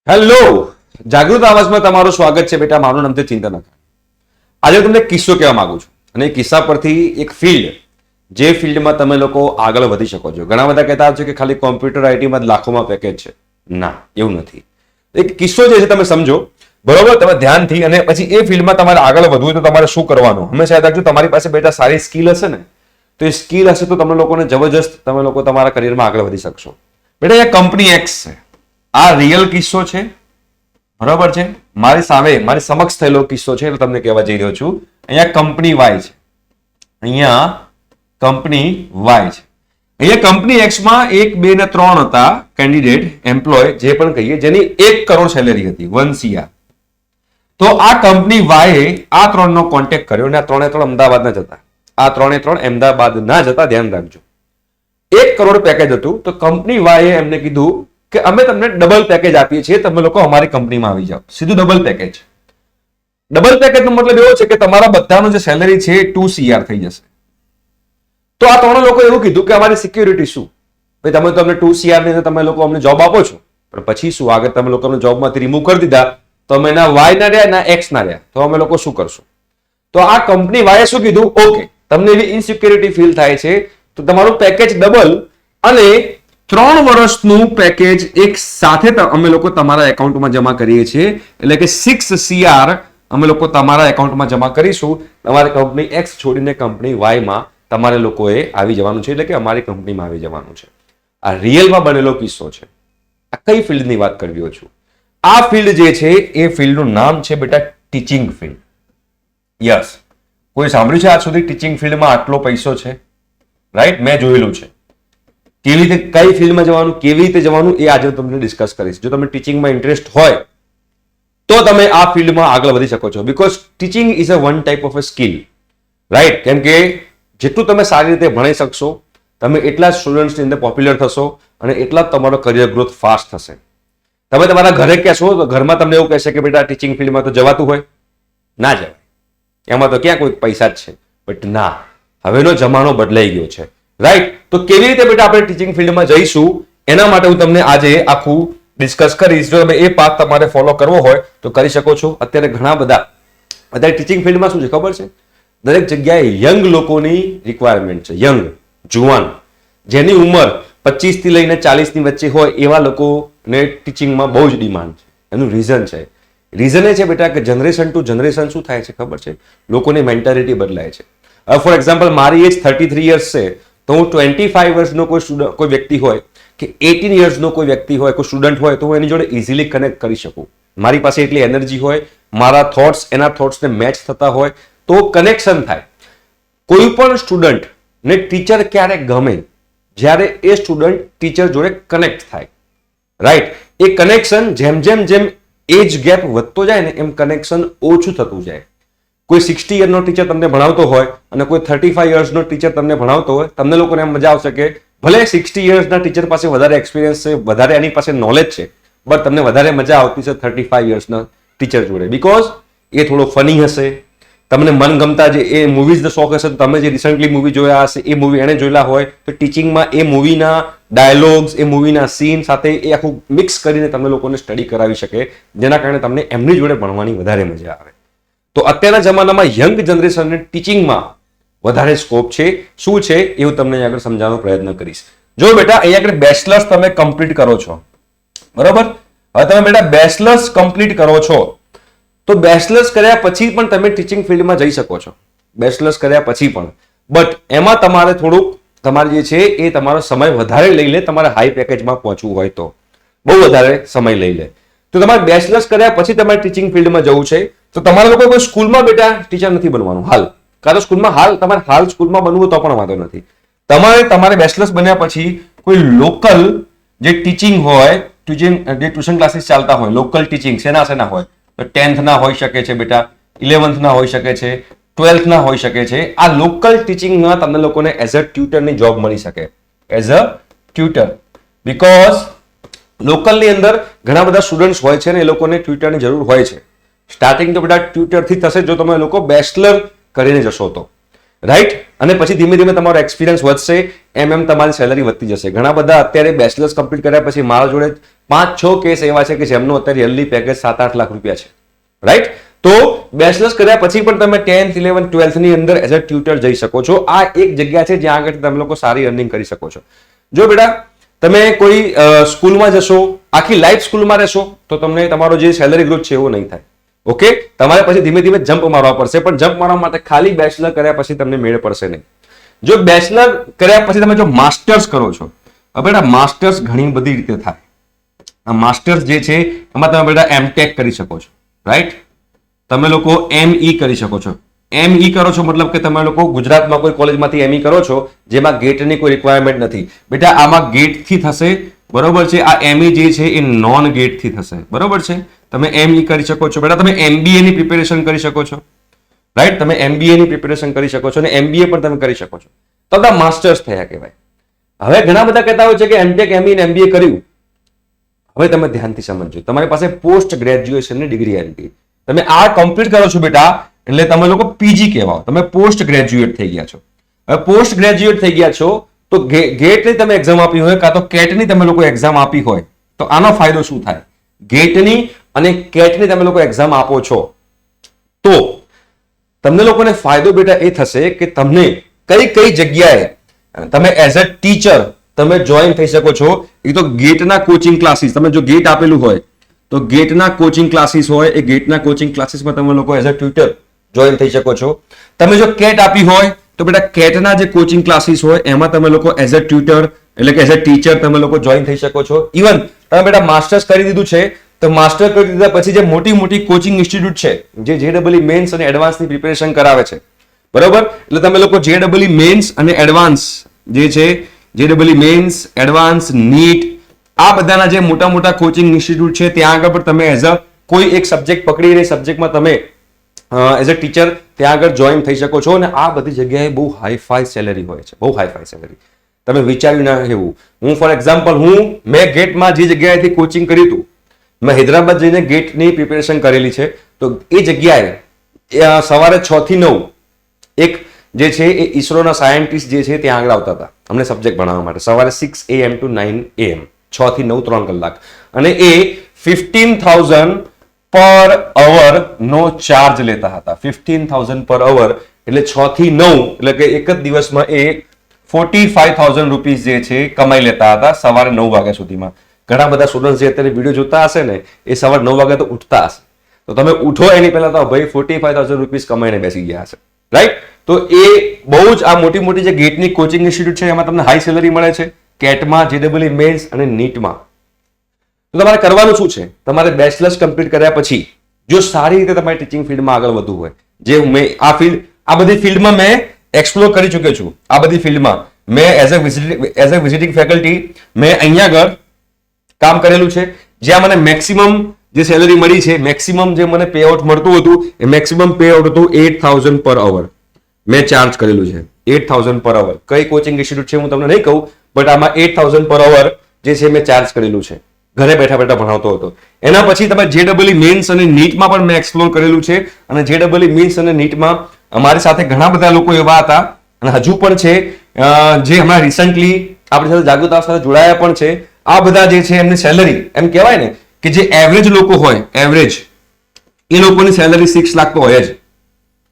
Hello, જાગૃત આવાજમાં તમારું સ્વાગત છે બેટા. મારું નામ છે ચિંતન. આજે તમને કિસ્સો કહેવા માંગુ છું અને એ કિસ્સા પરથી એક ફિલ્ડ, જે ફિલ્ડમાં તમે લોકો આગળ વધી શકો છો. ઘણા બધા કહેતા હોય છે કે ખાલી કોમ્પ્યુટર આઈટીમાં જ લાખોમાં પેકેજ છે. ના, એવું નથી. એક કિસ્સો જે છે તમે સમજો, બરોબર, તમે ધ્યાનથી, અને પછી એ ફિલ્ડમાં તમારે આગળ વધવું હોય તો તમારે શું કરવાનું. હંમેશા યાદ રાખજો, તમારી પાસે બેટા સારી સ્કિલ હશે ને, તો એ સ્કિલ હશે તો તમે લોકોને જબરજસ્ત તમે લોકો તમારા કરિયરમાં આગળ વધી શકશો. બેટા એ કંપની એક્સ છે, આ રિયલ કિસ્સો છે, બરાબર છે. મારી સામે, મારી સમક્ષ થયેલો કિસ્સો છે એટલે તમને કહેવા જઈ રહ્યો છું. અહીંયા કંપની વાય છે, અહીંયા કંપની વાય છે. અહીંયા કંપની એક્સમાં 1, 2 ને 3 હતા કેન્ડિડેટ, એમ્પ્લોય જે પણ કહીએ, જેની 1 કરોડ સેલેરી હતી, 1 CR. તો આ કંપની વાય આ 3 નો કોન્ટેક્ટ કર્યો અને આ 3 એ 3 અમદાવાદ ના જતા, આ 3 એ 3 અમદાવાદ ના જતા, ધ્યાન રાખજો. 1 કરોડ પેકેજ હતું. તો કંપની વાય એમને કીધું કે અમે તમને ડબલ પેકેજ આપીએ છીએ, તમે લોકો અમારી કંપનીમાં આવી જાઓ. સીધું ડબલ પેકેજ. ડબલ પેકેજનો મતલબ એવો છે કે તમારા બધાનો જે સેલેરી છે એ 2 CR થઈ જશે. તો આ 3 લોકો એવું કીધું કે અમારી સિક્યુરિટી શું? ભાઈ તમે તો અમને 2 CR ની તમે લોકો અમને જોબ આપો છો, પણ પછી શું? આગળ તમે લોકો અમને જોબમાંથી રિમૂવ કરી દીધા તો અમે ના વાય ના રહ્યા ના એક્સ ના રહ્યા, તો અમે લોકો શું કરશું? તો આ કંપની વાય શું કીધું, ઓકે, તમને એવી ઇનસિક્યુરિટી ફીલ થાય છે તો તમારું પેકેજ ડબલ અને 3 વર્ષનું પેકેજ એક સાથે અમે લોકો તમારા એકાઉન્ટમાં જમા કરીએ છીએ. એટલે કે 6 CR અમે લોકો તમારા એકાઉન્ટમાં જમા કરીશું. તમારે કંપની એક્સ છોડીને કંપની વાયમાં તમારે લોકોએ આવી જવાનું છે, એટલે કે અમારી કંપનીમાં આવી જવાનું છે. આ રિયલમાં બનેલો કિસ્સો છે. આ કઈ ફિલ્ડની વાત કરવી છું? આ ફિલ્ડ જે છે એ ફિલ્ડનું નામ છે બેટા ટીચિંગ ફિલ્ડ. યસ, કોઈ સાંભળ્યું છે આજ સુધી ટીચિંગ ફિલ્ડમાં આટલો પૈસો છે? રાઈટ, મેં જોયેલું છે. કેવી રીતે, કઈ ફિલ્ડમાં જવાનું, કેવી રીતે જવાનું, એ આજે તમને ડિસ્કસ કરીશ. જો તમે ટીચિંગમાં ઇન્ટરેસ્ટ હોય તો તમે આ ફિલ્ડમાં આગળ વધી શકો છો. Because teaching is a one type of a skill, right. કેમ કે જેટલું તમે સારી રીતે ભણી શકશો, તમે એટલા જ સ્ટુડન્ટ્સની અંદર પોપ્યુલર થશો અને એટલા જ તમારો કરિયર ગ્રોથ ફાસ્ટ થશે. તમે તમારા ઘરે કહેશો તો ઘરમાં તમને એવું કહેશે કે બેટા ટીચિંગ ફિલ્ડમાં તો જવાતું હોય, ના જવાય, એમાં તો ક્યાં કોઈ પૈસા જ છે. બટ ના, હવેનો જમાનો બદલાઈ ગયો છે, રાઈટ. તો કેવી રીતે બેટા આપણે ટીચિંગ ફિલ્ડમાં જઈશું, એના માટે હું તમને આજે આખું ડિસ્કસ કરીશ. જો તમે એ પાથ તમારે ફોલો કરવો હોય તો કરી શકો છો. અત્યારે ઘણા બધા અત્યારે ટીચિંગ ફિલ્ડમાં શું છે ખબર છે? દરેક જગ્યાએ યંગ લોકોની રિક્વાયરમેન્ટ છે. યંગ, જુવાન, જેની ઉંમર 25 થી લઈને 40 ની વચ્ચે હોય એવા લોકોને ટીચિંગમાં બહુ જ ડિમાન્ડ છે. એનું રીઝન છે, રીઝન એ છે બેટા કે જનરેશન ટુ જનરેશન શું થાય છે ખબર છે? લોકોની મેન્ટાલિટી બદલાય છે. ફોર એક્ઝામ્પલ, મારી એજ 33 યર્સ છે, તો હું 25 વર્ષનો કોઈ વ્યક્તિ હોય કે 18 યર્સનો કોઈ વ્યક્તિ હોય, કોઈ સ્ટુડન્ટ હોય, તો હું એની જોડે ઇઝીલી કનેક્ટ કરી શકું. મારી પાસે એટલી એનર્જી હોય, મારા થોટ્સ એના થોટ્સને મેચ થતા હોય, તો કનેક્શન થાય. કોઈ પણ સ્ટુડન્ટ ને ટીચર ક્યારે ગમે? જ્યારે એ સ્ટુડન્ટ ટીચર જોડે કનેક્ટ થાય, રાઈટ. એ કનેક્શન જેમ જેમ જેમ એજ ગેપ વધતો જાય ને એમ કનેક્શન ઓછું થતું જાય. કોઈ 60 યરનો ટીચર તમને ભણાવતો હોય અને કોઈ 35 યર્સનો ટીચર તમને ભણાવતો હોય, તમને લોકોને એમ મજા આવશે કે ભલે 60 યર્સના ટીચર પાસે વધારે એક્સપિરિયન્સ છે, વધારે એની પાસે નોલેજ છે, બટ તમને વધારે મજા આવતી છે 35 યર્સના ટીચર જોડે. બીકોઝ એ થોડો ફની હશે, તમને મનગમતા જે એ મૂવીઝનો શોખ હશે, તમે જે રિસન્ટલી મૂવી જોયા હશે એ મૂવી એને જોયેલા હોય, તો ટીચિંગમાં એ મૂવીના ડાયલોગ્સ, એ મૂવીના સીન સાથે એ આખું મિક્સ કરીને તમે લોકોને સ્ટડી કરાવી શકે, જેના કારણે તમને એમની જોડે ભણવાની વધારે મજા આવે. તો અત્યારના જમાનામાં યંગ જનરેશનને ટીચિંગમાં વધારે સ્કોપ છે. શું છે એ હું તમને આગળ સમજાવવાનો પ્રયત્ન કરીશ. જો બેટા અહીંયા આગળ બેચલર્સ તમે કમ્પ્લીટ કરો છો, બરોબર. હવે તમે બેટા બેચલર્સ કમ્પ્લીટ કરો છો તો બેચલર્સ કર્યા પછી પણ તમે ટીચિંગ ફિલ્ડમાં જઈ શકો છો. બેચલર્સ કર્યા પછી પણ, બટ એમાં તમારે થોડુંક તમારે જે છે એ તમારો સમય વધારે લઈ લે. તમારે હાઈ પેકેજમાં પહોંચવું હોય તો બહુ વધારે સમય લઈ લે. તો તમારે બેચલર્સ કર્યા પછી તમારે ટીચિંગ ફિલ્ડમાં જવું છે તો તમારે લોકો કોઈ સ્કૂલમાં બેટા ટીચર નથી બનવાનું હાલ, કાં તો સ્કૂલમાં તમારે હાલ સ્કૂલમાં બનવું તો પણ વાંધો નથી. તમારે બેચલર્સ બન્યા પછી કોઈ લોકલ જે ટીચિંગ હોય, જે ટ્યુશન ક્લાસીસ ચાલતા હોય, લોકલ ટીચિંગ શેના હોય, તો 10th ના હોઈ શકે છે બેટા, 11th ના હોઈ શકે છે, 12th ના હોઈ શકે છે. આ લોકલ ટીચિંગમાં તમને લોકોને એઝ અ ટ્યુટરની જોબ મળી શકે, એઝ અ ટ્યુટર. બીકોઝ લોકલની અંદર ઘણા બધા સ્ટુડન્ટ્સ હોય છે ને એ લોકોને ટ્યુટરની જરૂર હોય છે. સ્ટાર્ટિંગ તો બેટા ટ્યુટરથી થશે જો તમે લોકો બેચલર કરીને જશો તો, રાઈટ. અને પછી ધીમે ધીમે તમારો એક્સપિરિયન્સ વધશે, એમ તમારી સેલરી વધતી જશે. ઘણા બધા અત્યારે બેચલર્સ કમ્પ્લીટ કર્યા પછી મારા જોડે 5-6 કેસ એવા છે કે જેમનો અત્યારે યરલી પેકેજ 7-8 લાખ રૂપિયા છે, રાઈટ? તો બેચલર્સ કર્યા પછી પણ તમે 10th 11th 12th ની અંદર એઝ અ ટ્યુટર જઈ શકો છો. આ એક જગ્યા છે જ્યાં આગળ તમે લોકો સારી અર્નિંગ કરી શકો છો. જો બેટા તમે કોઈ સ્કૂલમાં જશો, આખી લાઈફ સ્કૂલમાં રહેશો તો તમને તમારો જે સેલરી ગ્રોથ છે એવો નહીં થાય. ઓકે, તમારે પછી ધીમે ધીમે જમ્પ મારવા પડશે, પણ જમ્પ મારવા માટે ખાલી બેચલર કર્યા પછી તમને મેળ પડશે નહીં. જો બેચલર કર્યા પછી તમે જો માસ્ટર્સ કરો છો, બેટા માસ્ટર્સ ઘણી બધી રીતે થાય. આ માસ્ટર્સ જે છે એમાં તમે બેટા એમટેક કરી શકો છો, રાઈટ? તમે લોકો ME કરી શકો છો. ME કરો છો મતલબ કે તમે લોકો ગુજરાતમાં કોઈ કોલેજમાંથી ME કરો છો જેમાં ગેટની કોઈ રિક્વાયરમેન્ટ નથી. બેટા આમાં ગેટથી થશે, બરોબર છે? આ ME જે છે એ નોન ગેટથી થશે, બરોબર છે? તમે ME કરી શકો છો. બેટા તમે MBA ની પ્રિપેરેશન કરી શકો છો, રાઈટ? તમે MBA ની પ્રિપેરેશન કરી શકો છો અને MBA પણ તમે કરી શકો છો. તો બધા માસ્ટર્સ થયા કહેવાય. હવે ઘણા બધા કહેતા હોય છે કે એમટેક ME ને MBA કર્યું. હવે તમે ધ્યાનથી સમજજો, તમારી પાસે પોસ્ટ ગ્રેજ્યુએશનની ડિગ્રી આવી ગઈ. તમે આ કમ્પ્લીટ કરો છો બેટા એટલે તમે લોકો PG કહેવાઓ, તમે પોસ્ટ ગ્રેજ્યુએટ થઈ ગયા છો. હવે પોસ્ટ ગ્રેજ્યુએટ થઈ ગયા છો તો ગેટની તમે એક્ઝામ આપી હોય કાં તો કેટની તમે લોકો એક્ઝામ આપી હોય તો આનો ફાયદો શું થાય? ગેટની અને કેટની તમે લોકો એક્ઝામ આપો છો તો તમને લોકોને ફાયદો બેટા એ થશે કે તમને કઈ કઈ જગ્યાએ તમે એઝ અ ટીચર તમે જોઈન થઈ શકો છો. એ તો ગેટના કોચિંગ ક્લાસીસ, તમે જો ગેટ આપેલું હોય તો ગેટના કોચિંગ ક્લાસીસ હોય, એ ગેટના કોચિંગ ક્લાસીસમાં તમે લોકો એઝ અ ટ્યુટર જોઈન થઈ શકો છો. તમે જો કેટ આપી હોય તો બેટા કેટના જે કોચિંગ ક્લાસીસ હોય એમાં તમે લોકો એઝ અ ટ્યુટર એટલે કે એઝ અ ટીચર તમે લોકો જોઈન થઈ શકો છો. ઇવન તમે બેટા માસ્ટર્સ કરી દીધું છે તો માસ્ટર કરી દીધા પછી જે મોટી મોટી કોચિંગ ઇન્સ્ટિટ્યૂટ છે જે JEE મેન્સ અને એડવાન્સની પ્રિપેરેશન કરાવે છે, બરોબર? એટલે તમે લોકો JEE મેન્સ અને એડવાન્સ જે છે, JEE મેન્સ, એડવાન્સ, નીટ, આ બધાના જે મોટા મોટા કોચિંગ ઇન્સ્ટિટ્યૂટ છે ત્યાં આગળ પણ તમે એઝ અ કોઈ એક સબ્જેક્ટ પકડીને સબ્જેક્ટમાં તમે એઝ અ ટીચર ત્યાં આગળ જોઈન થઈ શકો છો. અને આ બધી જગ્યાએ બહુ હાઈફાઈ સેલેરી હોય છે, બહુ હાઈફાઈ સેલેરી. તમે વિચાર્યું ના એવું. હું ફોર એક્ઝામ્પલ મેં ગેટમાં જે જગ્યાએથી કોચિંગ કર્યું હતું, મેં હૈદરાબાદ જઈને ગેટની પ્રિપેરેશન કરેલી છે. તો એ જગ્યાએ સવારે 6 થી 9 એક જે છે એ ઈસરોના સાયન્ટિસ્ટ જે છે ત્યાં આગળ આવતા હતા અમને સબ્જેક્ટ ભણાવવા માટે. સવારે 6 AM to 9 AM, 6 થી 9 3 કલાક. અને એ 15,000 પર અવર નો ચાર્જ લેતા હતા. 15,000 પર અવર એટલે 6 થી 9 એટલે કે એક જ દિવસમાં એ 45,000 રૂપીસ જે છે કમાઈ લેતા હતા સવારે 9 વાગ્યા સુધીમાં. ઘણા બધા સ્ટુડન્ટ જે અત્યારે વિડીયો જોતા હશે ને એ સવારે 9 વાગે તો ઉઠતા હશે. તો તમે ઉઠો એની પહેલા તો ભાઈ 45,000 રૂપીસ કમાઈને બેસી ગયા હશે, રાઈટ? તો એ બહુ જ આ મોટી મોટી જે ગેટની કોચિંગ ઇન્સ્ટિટ્યૂટ છે એમાં તમને હાઈ સેલરી મળે છે. કેટમાં, JEE મેન્સ અને નીટમાં. તો તમારે કરવાનું શું છે? તમારે બેચલર્સ કમ્પ્લીટ કર્યા પછી જો સારી રીતે તમારે ટીચિંગ ફિલ્ડમાં આગળ વધવું હોય, જે મેં આ બધી ફિલ્ડમાં મેં એક્સપ્લોર કરી ચૂક્યો છું. આ બધી ફિલ્ડમાં મેં એઝ અ વિઝિટિંગ ફેકલ્ટી મેં અહીંયા આગળ કામ કરેલું છે. જ્યાં મને મેક્સિમમ જે સેલરી મળી છે, મેક્સિમમ જે મને પે આઉટ મળતું હતું એ મેક્સિમમ પે આઉટ હતું 8,000 પર અવર મેં ચાર્જ કરેલું છે. 8,000 પર અવર. કઈ કોચિંગ ઇન્સ્ટિટ્યૂટ છે હું તમને નહીં કહું, બટ આમાં 8,000 પર અવર જે છે મેં ચાર્જ કરેલું છે. ઘરે બેઠા બેઠા ભણાવતો હતો. એના પછી તમે JEE મેન્સ અને નીટમાં પણ મેં એક્સપ્લોર કરેલું છે. અને JEE મેન્સ અને નીટમાં અમારી સાથે ઘણા બધા લોકો એવા હતા અને હજુ પણ છે જે હમણાં રિસન્ટલી આપણી સાથે જાગૃતતા સાથે જોડાયા પણ છે. આ બધા જે છે એમની સેલરી એમ કહેવાય ને કે જે એવરેજ લોકો હોય, એવરેજ એ લોકોની સેલરી 6 લાખ તો હોય જ.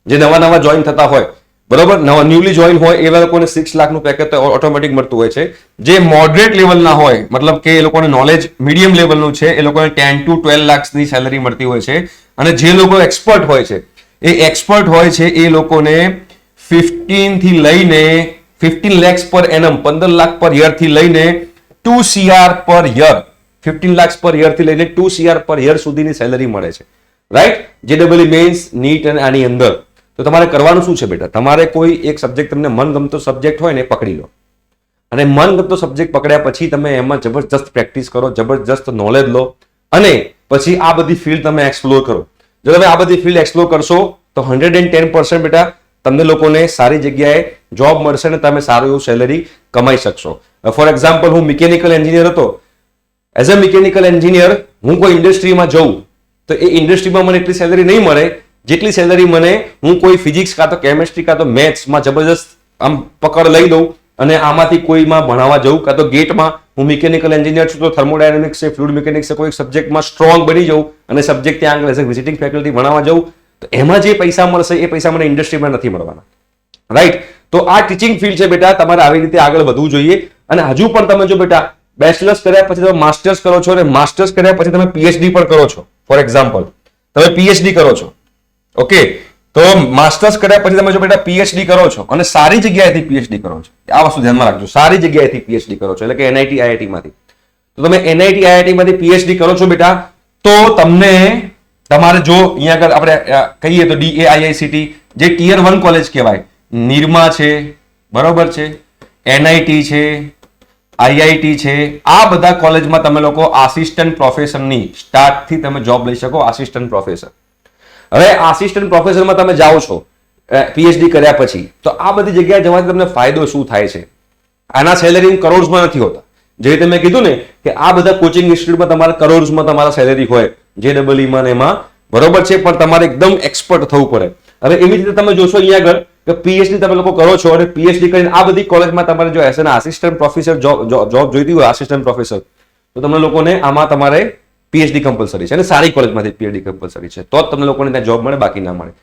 જે નવા જોઈન થતા હોય, બરોબર, ન્યુલી જોઈન હોય એવા લોકોને 6 લાખનું પેકેજ તો ઓટોમેટિક મળતું હોય છે. જે મોડરેટ લેવલના હોય, મતલબ કે એ લોકોને નોલેજ મીડિયમ લેવલનું છે, એ લોકોને 10 to 12 લાખની સેલરી મળતી હોય છે. અને જે લોકો એક્સપર્ટ હોય છે એ એક્સપર્ટ હોય છે એ લોકોને 15 થી લઈને 15 lakhs પર એનમ, 15 લાખ પર યર થી લઈને 2 CR પર યર, 15 lakhs પર યર થી લઈને 2 CR પર યર સુધીની સેલરી મળે છે, રાઈટ? JEE મેન્સ, નીટ અને આની અંદર. તો તમારે કરવાનું શું છે બેટા? તમારે કોઈ એક સબ્જેક્ટ તમને મનગમતો સબ્જેક્ટ હોય ને પકડી લો. અને મનગમતો સબ્જેક્ટ પકડ્યા પછી તમે એમાં જબરજસ્ત પ્રેક્ટિસ કરો, જબરજસ્ત નોલેજ લો અને પછી આ બધી ફિલ્ડ તમે એક્સપ્લોર કરો. જો તમે આ બધી ફિલ્ડ એક્સપ્લોર કરશો તો 110% બેટા તમને લોકોને સારી જગ્યાએ જોબ મળશે અને તમે સારું એવું સેલરી કમાઈ શકશો. ફોર એક્ઝામ્પલ હું મિકેનિકલ એન્જિનિયર હતો. એઝ અ મિકેનિકલ એન્જિનિયર હું કોઈ ઇન્ડસ્ટ્રીમાં જઉં તો એ ઇન્ડસ્ટ્રીમાં મને એટલી સેલરી નહીં મળે જેટલી સેલરી મને હું કોઈ ફિઝિક્સ કાં તો કેમેસ્ટ્રી કાં તો મેથ્સમાં જબરજસ્ત આમ પકડ લઈ દઉં અને આમાંથી કોઈમાં ભણાવવા જવું, કાં તો ગેટમાં હું મિકેનિકલ એન્જિનિયર છું તો થર્મોડાયનેમિક્સ છે, ફ્લુઇડ મિકેનિક્સ છે, કોઈ સબ્જેક્ટમાં સ્ટ્રોંગ બની જવું અને સબ્જેક્ટ ત્યાં આગળ એઝ વિઝિટિંગ ફેકલ્ટી ભણાવવા જવું, તો એમાં જે પૈસા મળશે એ પૈસા મને ઇન્ડસ્ટ્રીમાં નથી મળવાના. રાઈટ? તો આ ટીચિંગ ફિલ્ડ છે બેટા, તમારે આવી રીતે આગળ વધવું જોઈએ. અને હજુ પણ તમે જો બેટા બેચલર્સ કર્યા પછી તમે માસ્ટર્સ કરો છો અને માસ્ટર્સ કર્યા પછી તમે પીએચડી પણ કરો છો. ફોર એક્ઝામ્પલ તમે પીએચડી કરો છો, ઓકે, તો માસ્ટર્સ કર્યા પછી તમે જો બેટા પીએચડી કરો છો અને સારી જગ્યાએથી પીએચડી કરો છો, આ વસ્તુ ધ્યાનમાં રાખજો, સારી જગ્યાએથી પીએચડી કરો છો એટલે કે એનઆઈટી આઈઆઈટી માંથી, તો તમે એનઆઈટી આઈઆઈટી માંથી પીએચડી કરો છો બેટા, તો તમને તમારે જો અહીંયા આગળ આપણે કહીએ તો DAIICT જે ટિયર 1 કોલેજ કહેવાય, નિરમા છે, બરોબર છે, એનઆઈટી છે, આઈઆઈટી છે, આ બધા કોલેજમાં તમે લોકો આસિસ્ટન્ટ પ્રોફેસરની સ્ટાર્ટથી તમે જોબ લઈ શકો, આસિસ્ટન્ટ પ્રોફેસર. હવે આસિસ્ટન્ટ પ્રોફેસરમાં તમે જાઓ છો પીએચડી કર્યા પછી, તો આ બધી જગ્યાએ જવાથી તમને ફાયદો શું થાય છે? આના સેલેરી કરોડ્સમાં નથી હોતા. જે રીતે મેં કીધું ને કે આ બધા કોચિંગ ઇન્સ્ટિટ્યૂટમાં તમારા કરોડ્સમાં તમારા સેલેરી હોય, JEE એમાં, બરોબર છે, પણ તમારે એકદમ એક્સપર્ટ થવું પડે. હવે એવી રીતે તમે જોશો અહીંયા આગળ કે પીએચડી તમે લોકો કરો છો અને પીએચડી કરીને આ બધી કોલેજમાં તમારે જો એઝ આસિસ્ટન્ટ પ્રોફેસર જોબ જોઈતી હોય, આસિસ્ટન્ટ પ્રોફેસર, તો તમને લોકોને આમાં તમારે પીએચડી કમ્પલસરી છે અને સારી કોલેજમાંથી પીએચડી કમ્પલસરી છે, તો જ તમને લોકોને ત્યાં જોબ મળે, બાકી ના મળે.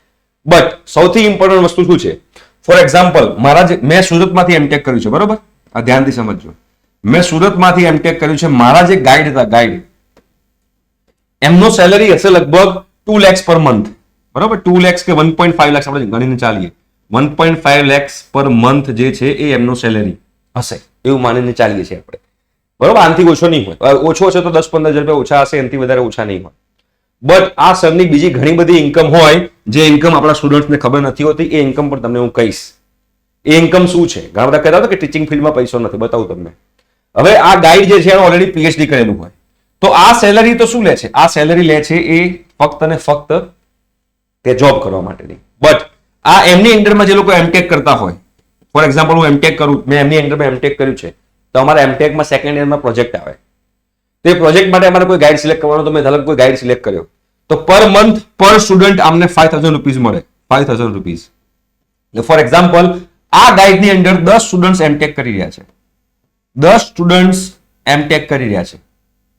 બટ સૌથી ઇમ્પોર્ટન્ટ વસ્તુ શું છે? ફોર એક્ઝામ્પલ મેં સુરતમાંથી એમટેક કર્યું છે, બરોબર? આ ધ્યાનથી સમજજો. મેં સુરતમાંથી એમટેક કર્યું છે. મારા જે ગાઈડ હતા, ગાઈડ, એમનો સેલરી હશે લગભગ 2 lakhs પર મંથ, બરોબર? 2 lakhs કે 1.5 lakhs આપણે ગણીને ચાલીએ, 1.5 lakhs પર મંથ જે છે એ એમનો સેલેરી હશે, એવું માનીને ચાલીએ છીએ આપણે, બરોબર? આનાથી ઓછો નહીં હોય, ઓછો હશે તો 10-15 હજાર રૂપિયા ઓછા હશે, એનાથી વધારે ઓછા નહીં હોય. બટ આ સરની બીજી ઘણી બધી ઇન્કમ હોય, જે ઇન્કમ આપણા સ્ટુડન્ટ્સને ખબર નથી હોતી, એ ઇન્કમ પણ તમને હું કહીશ. એ ઇન્કમ શું છે? ઘણા બધા કહેતા હતા કે ટીચિંગ ફિલ્ડમાં પૈસો નથી, બતાવું તમને. હવે આ ગાઈડ જે છે એનો ઓલરેડી પીએચડી કરેલું હોય, તો આ સેલરી તો શું લે છે? આ સેલરી લે છે એ ફક્ત ને ફક્ત તે જોબ કરવા માટેની. બટ આ એમની અંડરમાં જે લોકો એમટેક કરતા હોય, ફોર એક્ઝામ્પલ હું એમટેક કરું, મેં એમની અંડરમાં એમટેક કર્યું છે, તો અમારા એમટેકમાં સેકન્ડ યરમાં પ્રોજેક્ટ આવે, તે પ્રોજેક્ટ માટે અમારે કોઈ ગાઈડ સિલેક્ટ કરવાનો, તો મેં ધારો કોઈ ગાઈડ સિલેક્ટ કર્યો, તો પર મંથ પર સ્ટુડન્ટ અમને 5000 રૂપીઝ મળે, 5000 રૂપીઝ. ફોર એક્ઝામ્પલ આ ગાઈડની અંદર 10 સ્ટુડન્ટ્સ એમટેક કરી રહ્યા છે, 10 સ્ટુડન્ટ્સ એમટેક કરી રહ્યા છે,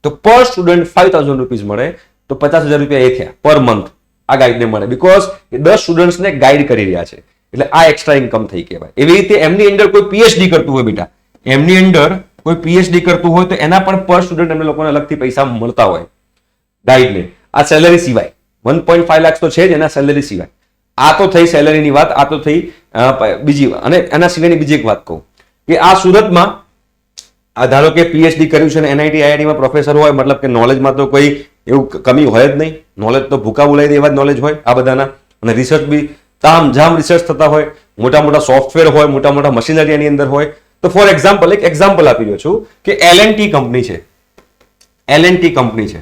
તો પર સ્ટુડન્ટ 5000 રૂપીઝ મળે, તો 50000 રૂપિયા એ થયા પર મંથ આ ગાઈડને મળે, બીકોઝ એ 10 સ્ટુડન્ટ્સને ગાઈડ કરી રહ્યા છે, એટલે આ એક્સ્ટ્રા ઇન્કમ થઈ કહેવાય. એવી રીતે એમની અંદર કોઈ પીએચડી કરતું હોય બેટા, એમની અંદર કોઈ પીએચડી કરતું હોય તો એના પણ પર સ્ટુડન્ટ એમને લોકોને અલગથી પૈસા મળતા હોય ગાઈડને, આ સેલરી સિવાય. 1.5 lakhs તો છે જ એના સેલરી સિવાય. આ તો થઈ સેલરીની વાત, આ તો થઈ બીજી. અને એના સિવાયની બીજી એક વાત કહું કે આ સુરતમાં ધારો કે પીએચડી કર્યું છે અને એનઆઈટી આઈઆઈટીમાં પ્રોફેસર હોય, મતલબ કે નોલેજમાં તો કોઈ એવું કમી હોય જ નહીં, નોલેજ તો ભૂકા બોલાવી દે એવા જ નોલેજ હોય આ બધાના, અને રિસર્ચ બી તામઝામ રિસર્ચ થતા હોય, મોટા મોટા સોફ્ટવેર હોય, મોટા મોટા મશીનરી એની અંદર હોય. તો ફોર એક્ઝામ્પલ એક એક્ઝામ્પલ આપી રહ્યો છું કે L&T કંપની છે, L&T કંપની છે.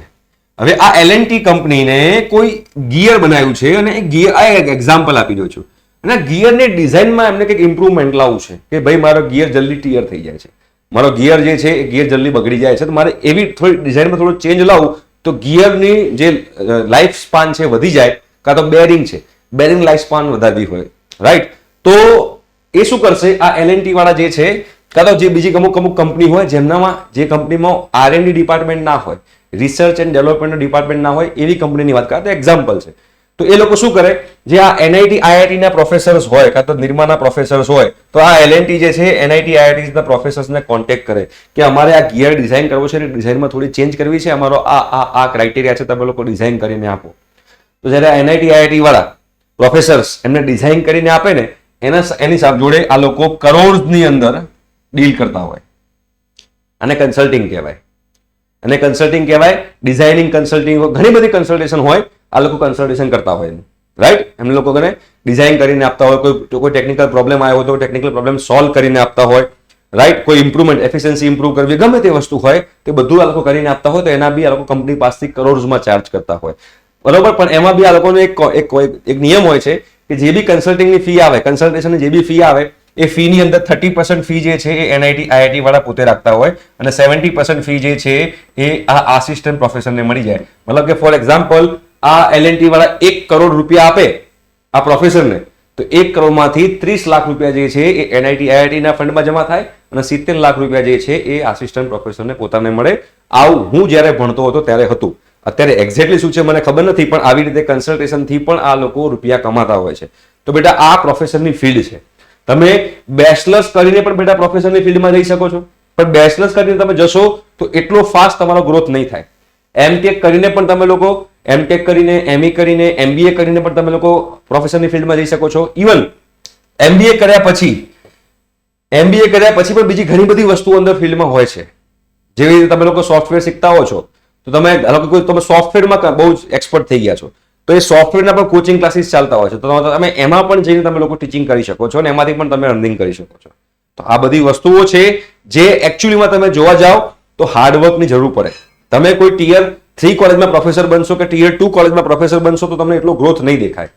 હવે આ L&T કંપનીને કોઈ ગિયર બનાવ્યું છે અને એ ગિયર, આ એક એક્ઝામ્પલ આપી રહ્યો છું, અને ગિયરની ડિઝાઇનમાં એમને કંઈક ઇમ્પ્રુવમેન્ટ લાવવું છે કે ભાઈ મારો ગિયર જલ્દી ટીયર થઈ જાય છે, મારો ગિયર જે છે એ ગિયર જલ્દી બગડી જાય છે, તો મારે એવી થોડી ડિઝાઇનમાં થોડો ચેન્જ લાવું તો ગિયરની જે લાઈફ સ્પાન છે વધી જાય, કાં તો બેરિંગ છે, બેરિંગ લાઈફ સ્પાન વધારવી હોય, રાઈટ? તો એ શું કરશે? આ L&T વાળા જે છે, કાં તો જે બીજી અમુક કંપની હોય જેમનામાં, જે કંપનીમાં R&D ડિપાર્ટમેન્ટ ના હોય, રિસર્ચ એન્ડ ડેવલપમેન્ટ ડિપાર્ટમેન્ટ ના હોય, એવી કંપનીની વાત કરે તો એક્ઝામ્પલ છે. તો એ લોકો શું કરે, જે આ એનઆઈટી આઈઆઈટી ના પ્રોફેસર્સ હોય, કાં તો નિરમાના પ્રોફેસર્સ હોય, તો આ L&T જે છે એનઆઈટી આઈઆઈટી ના પ્રોફેસર્સને કોન્ટેક્ટ કરે કે અમારે આ ગિયર ડિઝાઇન કરવો છે અને ડિઝાઇનમાં થોડી ચેન્જ કરવી છે, અમારો આ ક્રાઇટેરિયા છે, તમે લોકો ડિઝાઇન કરીને આપો. તો જ્યારે એનઆઈટી આઈઆઈટી વાળા પ્રોફેસર્સ એમને ડિઝાઇન કરીને આપે ને, એની જોડે આ લોકો કરોડની અંદર ડીલ કરતા હોય, અને કન્સલ્ટિંગ કહેવાય. અને કન્સલ્ટિંગ કહેવાય, ડિઝાઇનિંગ કન્સલ્ટિંગ, ઘણી બધી કન્સલ્ટેશન હોય, આ લોકો કન્સલ્ટેશન કરતા હોય, રાઈટ? એમને લોકોને ડિઝાઇન કરીને આપતા હોય, કોઈ ટેકનિકલ પ્રોબ્લેમ આવ્યો તો ટેકનિકલ પ્રોબ્લેમ સોલ્વ કરીને આપતા હોય, રાઈટ? કોઈ ઇમ્પ્રુવમેન્ટ, એફિશિયન્સી ઇમ્પ્રુવ કરવી, ગમે તે વસ્તુ હોય તે બધું આ લોકો કરીને આપતા હોય, તો એના બી આ લોકો કંપની પાસેથી કરોડમાં ચાર્જ કરતા હોય, બરોબર? પણ એમાં બી આ લોકોનો એક નિયમ હોય છે કે જે બી કન્સલ્ટિંગની ફી આવે, કન્સલ્ટેશનની જે બી ફી આવે, એ ફીની અંદર 30% ફી જે છે એ એનઆઈટી આઈઆઈટી વાળા પોતે રાખતા હોય, અને 70% ફી જે છે એ આ આસિસ્ટન્ટ પ્રોફેસરને મળી જાય. મતલબ કે ફોર એક્ઝામ્પલ આ L&T વાળા 1 કરોડ રૂપિયા આપે આ પ્રોફેસરને, તો 1 કરોડમાંથી 30 લાખ રૂપિયા જે છે એ એનઆઈટી આઈઆઈટી ના ફંડમાં જમા થાય અને 70 લાખ રૂપિયા જે છે એ આસિસ્ટન્ટ પ્રોફેસરને પોતાને મળે. આવું હું જ્યારે ભણતો હતો ત્યારે હતું. અત્યારે એક્ઝેક્ટલી શું છે મને ખબર નથી, પણ આવી રીતે કન્સલ્ટેશનથી પણ આ લોકો રૂપિયા કમાતા હોય છે. તો બેટા આ પ્રોફેસરની ફિલ્ડ છે. તમે બેચલર્સ કરીને પણ બેટા પ્રોફેસરની ફિલ્ડમાં જઈ શકો છો, પણ બેચલર્સ કરીને તમે જશો તો એટલો ફાસ્ટ તમારો ગ્રોથ નહીં થાય. એમટેક કરીને પણ તમે લોકો એમટેક કરીને, એમઈ કરીને, એમબીએ કરીને પણ તમે લોકો પ્રોફેસરની ફિલ્ડમાં જઈ શકો છો. ઇવન એમબીએ કર્યા પછી પણ બીજી ઘણી બધી વસ્તુઓ અંદર ફિલ્ડમાં હોય છે. જેવી રીતે તમે લોકો સોફ્ટવેર શીખતા હો છો, તો તમે સોફ્ટવેરમાં બહુ જ એક્સપર્ટ થઈ ગયા છો, તો એ સોફ્ટવેરના પણ કોચિંગ ક્લાસીસ ચાલતા હોય છે. તો તમે એમાં પણ જઈને તમે લોકો ટીચિંગ કરી શકો છો અને એમાંથી પણ તમે અર્નિંગ કરી શકો છો. તો આ બધી વસ્તુઓ છે જે એકચ્યુઅલીમાં તમે જોવા જાઓ તો હાર્ડવર્કની જરૂર પડે. તમે કોઈ ટિયર 3 કોલેજમાં પ્રોફેસર બનશો કે ટિયર 2 કોલેજમાં પ્રોફેસર બનશો તો તમને એટલો ગ્રોથ નહીં દેખાય.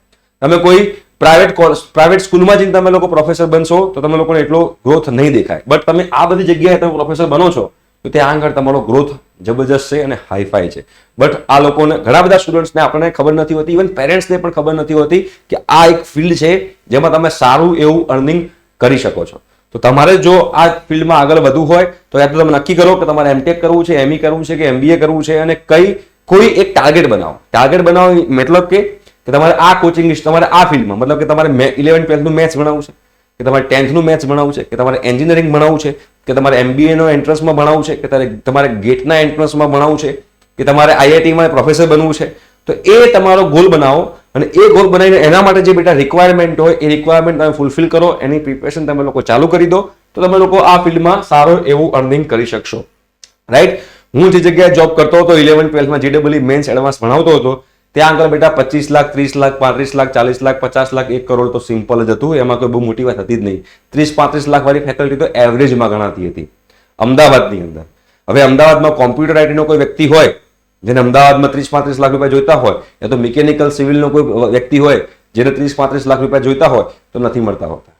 તમે કોઈ પ્રાઇવેટ સ્કૂલમાં જઈને તમે લોકો પ્રોફેસર બનશો તો તમે લોકોને એટલો ગ્રોથ નહીં દેખાય. બટ તમે આ બધી જગ્યાએ તમે પ્રોફેસર બનો છો તો ત્યાં આગળ તમારો ગ્રોથ જબરજસ્ત છે અને હાઈફાઈ છે. બટ આ લોકોને ઘણા બધા સ્ટુડન્ટ્સને આપણને ખબર નથી હોતી, ઇવન પેરેન્ટ્સને પણ ખબર નથી હોતી કે આ એક ફિલ્ડ છે જેમાં તમે સારું એવું અર્નિંગ કરી શકો છો. તો તમારે જો આ ફિલ્ડમાં આગળ વધવું હોય તો યા તો તમે નક્કી કરો કે તમારે એમટેક કરવું છે, એમઈ કરવું છે કે એમબીએ કરવું છે, અને કોઈ એક ટાર્ગેટ બનાવો. ટાર્ગેટ બનાવો મતલબ કે તમારે આ કોચિંગ તમારે આ ફિલ્ડમાં, મતલબ કે તમારે 11 12 નું મેથ્સ ભણાવવું છે, કે તમારે 10th નું મેથ્સ ભણાવવું છે, કે તમારે એન્જિનિયરિંગ ભણાવવું છે, કે તમારે એમબીએ નો એન્ટ્રન્સમાં ભણાવવું છે, કે તમારે ગેટના એન્ટ્રન્સમાં ભણાવવું છે, કે તમારે આઈઆઈટીમાં પ્રોફેસર બનવું છે. તો એ તમારો ગોલ બનાવો અને એ ગોલ બનાવીને એના માટે જે બેટા રિક્વાયરમેન્ટ હોય એ રિક્વાયરમેન્ટ તમે ફૂલફિલ કરો, એની પ્રિપેરેશન તમે લોકો ચાલુ કરી દો, તો તમે લોકો આ ફિલ્ડમાં સારું એવું અર્નિંગ કરી શકશો. રાઈટ. હું જે જગ્યાએ જોબ કરતો હતો 11 12માં જેડબલઈ મેન્સ એડવાન્સ ભણાવતો હતો, ત્યાં આગળ બેટા 25 લાખ, 30 લાખ, 35 લાખ, 40 લાખ, 50 લાખ, 1 કરોડ તો સિમ્પલ જ હતું. એમાં કોઈ બહુ મોટી વાત હતી જ નહીં. 30-35 લાખ વાળી ફેકલ્ટી તો એવરેજમાં ગણાતી હતી અમદાવાદની અંદર. હવે અમદાવાદમાં કોમ્પ્યુટર આઈટીનો કોઈ વ્યક્તિ હોય જેને અમદાવાદમાં 30-35 લાખ રૂપિયા જોઈતા હોય, યા તો મિકેનિકલ સિવિલનો કોઈ વ્યક્તિ હોય જેને 30-35 લાખ રૂપિયા જોઈતા હોય તો નથી મળતા હોતા.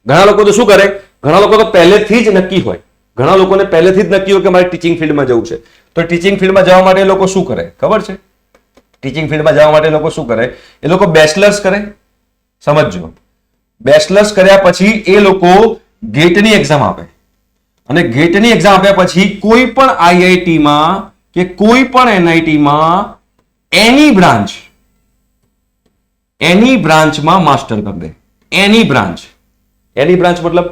ઘણા લોકો તો શું કરે, ઘણા લોકો તો પહેલેથી જ નક્કી હોય, ઘણા લોકોને પહેલેથી જ નક્કી હોય કે મારે ટીચિંગ ફિલ્ડમાં જવું છે. તો ટીચિંગ ફિલ્ડમાં જવા માટે એ લોકો શું કરે ખબર છે? ટીચિંગ ફિલ્ડમાં જવા માટે લોકો શું કરે, એ લોકો બેચલર્સ કરે. સમજજો, બેચલર્સ કર્યા પછી એ લોકો ગેટની એક્ઝામ આપે અને ગેટની એક્ઝામ આપ્યા પછી કોઈ પણ આઈઆઈટીમાં કે કોઈ પણ એનઆઈટીમાં એની બ્રાન્ચમાં માસ્ટર કરી દે. એની બ્રાન્ચ મતલબ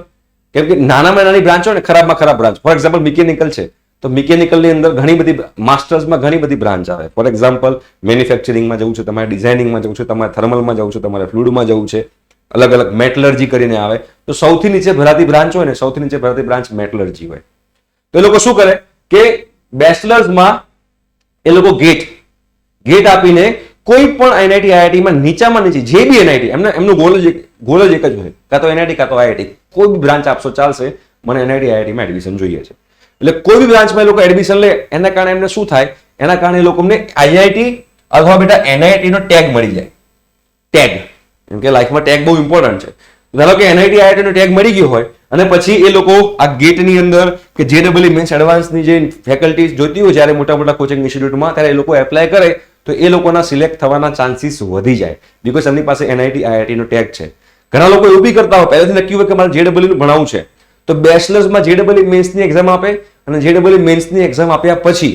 કેમ કે નાનામાં નાની બ્રાન્ચ હોય ને, ખરાબમાં ખરાબ બ્રાન્ચ. ફોર એક્ઝામ્પલ મિકેનિકલ છે તો મિકેનિકલની અંદર ઘણી બધી માસ્ટર્સમાં ઘણી બધી બ્રાન્ચ આવે. ફોર એક્ઝામ્પલ મેન્યુફેક્ચરિંગમાં જવું છે, તમારે ડિઝાઇનિંગમાં જવું છે, તમારે થર્મલમાં જવું છે, તમારે ફ્લુઇડમાં જવું છે, અલગ અલગ મેટલર્જી કરીને આવે. તો સૌથી નીચે ભરાતી બ્રાન્ચ હોય ને, સૌથી નીચે ભરાતી બ્રાન્ચ મેટલર્જી હોય. તો એ લોકો શું કરે કે બેચલર્સમાં એ લોકો ગેટ આપીને કોઈ પણ એનઆઈટી આઈઆઈટીમાં નીચામાં નીચે જે બી એનઆઈટી એમનો ગોલ જ એક જ હોય, કાં તો એનઆઈટી કાં તો આઈઆઈટી, કોઈ બી બ્રાન્ચ આપશો ચાલશે, મને એનઆઈટી આઈઆઈટીમાં એડમિશન જોઈએ છે. એટલે કોઈ બી બ્રાન્ચમાં એ લોકો એડમિશન લે, એના કારણે એમને શું થાય, એના કારણે એ લોકોને આઈઆઈટી અથવા બેટા એનઆઈટી નો ટેગ મળી જાય. ટેગ, કેમ કે લાઈફમાં ટેગ બહુ ઇમ્પોર્ટન્ટ છે. ધારો કે એનઆઈટી આઈઆઈટી નો ટેગ મળી ગયો હોય અને પછી એ લોકો આ ગેટની અંદર કે જેડબલઈ મેન્સ એડવાન્સની જે ફેકલ્ટીઝ જોઈતી હોય જ્યારે મોટા મોટા કોચિંગ ઇન્સ્ટિટ્યૂટમાં, ત્યારે એ લોકો એપ્લાય કરે તો એ લોકોના સિલેક્ટ થવાના ચાન્સીસ વધી જાય, બીકોઝ એમની પાસે એનઆઈટી આઈઆઈટી નો ટેગ છે. ઘણા લોકો એવું બી કરતા હોય, પહેલેથી નક્કી હોય કે મારે જેડબલઈ નું ભણાવવું છે, તો બેચલર્સમાં જેડબલઈ મેન્સની એક્ઝામ આપે અને જેડબલઈ મેન્સની એક્ઝામ આપ્યા પછી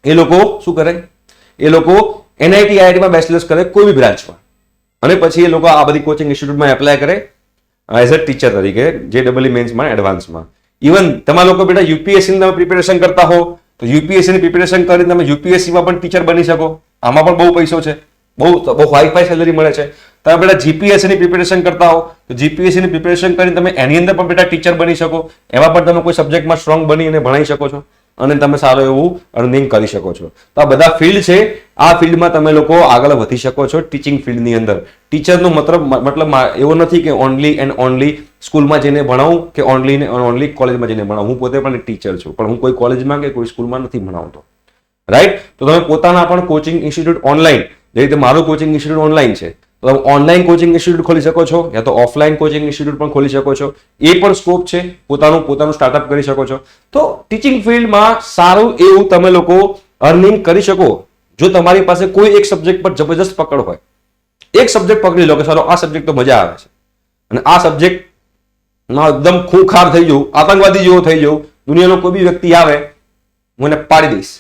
એ લોકો શું કરે, એ લોકો એનઆઈટી આઈઆઈટીમાં બેચલર્સ કરે કોઈ બી બ્રાન્ચમાં, અને પછી એ લોકો આ બધી કોચિંગ ઇન્સ્ટિટ્યૂટમાં એપ્લાય કરે એઝ અ ટીચર તરીકે જેડબલઈ મેન્સમાં એડવાન્સમાં. ઇવન તમારા લોકો બેટા યુપીએસસી ની પ્રિપેરેશન કરતા હો તો યુપીએસસી ની પ્રિપેરેશન કરીને તમે યુપીએસસીમાં પણ ટીચર બની શકો. આમાં પણ બહુ પૈસો છે, બહુ હાઈ સેલેરી મળે છે. તમે બેટા જીપીએસસી ની પ્રિપેરેશન કરતા હો તો જીપીએસસી ની પ્રિપેરેશન કરીને તમે એની અંદર પણ બેટા ટીચર બની શકો. એમાં પણ તમે કોઈ સબ્જેક્ટમાં સ્ટ્રોંગ બની અને ભણાઈ શકો છો અને તમે સારું એવું અર્નિંગ કરી શકો છો. તો આ બધા ફિલ્ડ છે, આ ફિલ્ડમાં તમે લોકો આગળ વધી શકો છો. ટીચિંગ ફિલ્ડની અંદર ટીચરનો મતલબ એવો નથી કે ઓનલી એન્ડ ઓનલી સ્કૂલમાં જઈને ભણાવું કે ઓનલી ને ઓનલી કોલેજમાં જઈને ભણાવું. હું પોતે પણ એક ટીચર છું, પણ હું કોઈ કોલેજમાં કે કોઈ સ્કૂલમાં નથી ભણાવતો. રાઈટ. તો તમે પોતાના પણ કોચિંગ ઇન્સ્ટિટ્યૂટ ઓનલાઈન, જે રીતે મારું કોચિંગ ઇન્સ્ટિટ્યૂટ ઓનલાઈન છે, તો તમે ઓનલાઈન કોચિંગ ઇન્સ્ટિટ્યૂટ ખોલી શકો છો, યા તો ઓફલાઈન કોચિંગ ઇન્સ્ટિટ્યૂટ પણ ખોલી શકો છો. એ પણ સ્કોપ છે, પોતાનું સ્ટાર્ટઅપ કરી શકો છો. તો ટીચિંગ ફિલ્ડમાં સારું એવું તમે લોકો અર્નિંગ કરી શકો જો તમારી પાસે કોઈ એક સબ્જેક્ટ પર જબરજસ્ત પકડ હોય. એક સબ્જેક્ટ પકડી લો કે સારો આ સબ્જેક્ટ તો મજા આવે છે અને આ સબ્જેક્ટમાં એકદમ ખૂંખાર થઈ જવું, આતંકવાદી જેવો થઈ જવું, દુનિયાનો કોઈ બી વ્યક્તિ આવે હું એને પાડી દઈશ,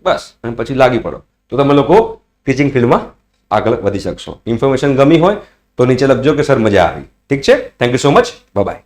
બસ, અને પછી લાગી પડો, તો તમે લોકો ટીચિંગ ફિલ્ડમાં આગળ વધી શકશો. ઇન્ફોર્મેશન ગમી હોય તો નીચે લખજો કે સર મજા આવી. ઠીક છે, thank you so much, by.